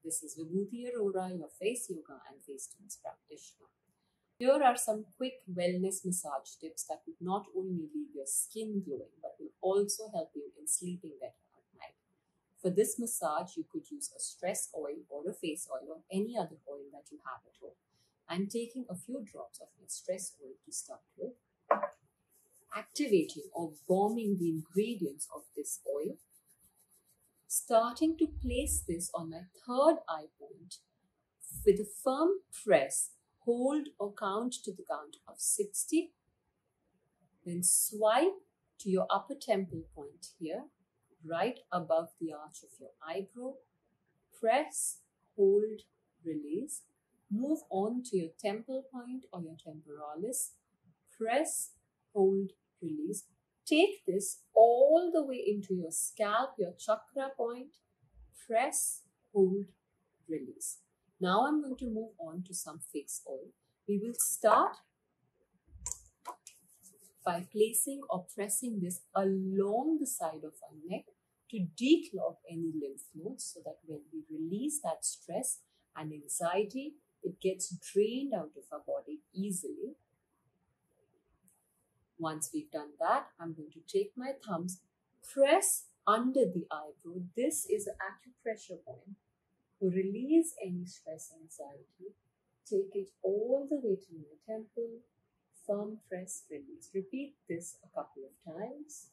This is Vibhuti Arora, your face yoga and face tones practitioner. Here are some quick wellness massage tips that would not only leave your skin glowing but will also help you in sleeping better at night. For this massage, you could use a stress oil or a face oil or any other oil that you have at home. I'm taking a few drops of my stress oil to start with. Activating or warming the ingredients of this oil. Starting to place this on my third eye point with a firm press, hold or count to the count of 60. Then swipe to your upper temple point here, right above the arch of your eyebrow. Press, hold, release. Move on to your temple point or your temporalis. Press, hold, release. Take this all the way into your scalp, your chakra point. Press, hold, release. Now I'm going to move on to some face oil. We will start by placing or pressing this along the side of our neck to declog any lymph nodes so that when we release that stress and anxiety, it gets drained out of our body easily. Once we've done that, I'm going to take my thumbs, press under the eyebrow. This is an acupressure point to release any stress and anxiety. Take it all the way to my temple, firm press, release. Repeat this a couple of times.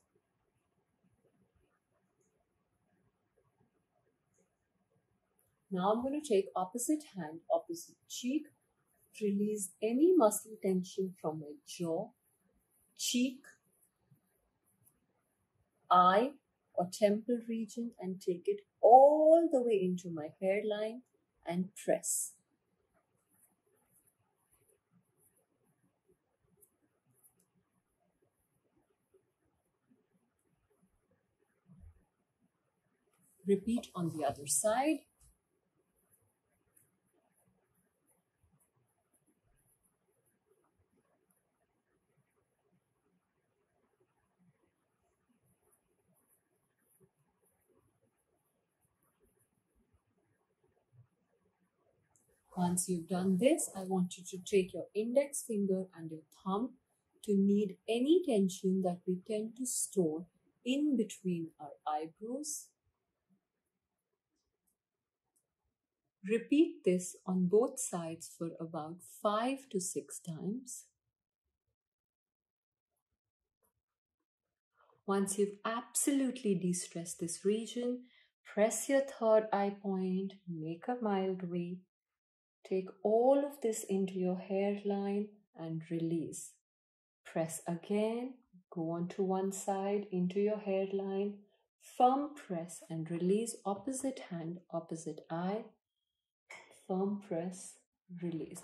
Now I'm going to take opposite hand, opposite cheek, release any muscle tension from my jaw, cheek, eye or temple region and take it all the way into my hairline and press. Repeat on the other side. Once you've done this, I want you to take your index finger and your thumb to knead any tension that we tend to store in between our eyebrows. Repeat this on both sides for about 5 to 6 times. Once you've absolutely de-stressed this region, press your third eye point, make a mild V. Take all of this into your hairline and release. Press again, go on to one side into your hairline, firm press and release. Opposite hand, opposite eye, firm press, release.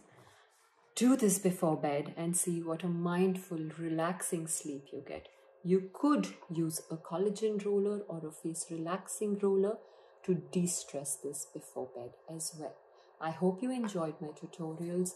Do this before bed and see what a mindful, relaxing sleep you get. You could use a collagen roller or a face relaxing roller to de-stress this before bed as well. I hope you enjoyed my tutorials.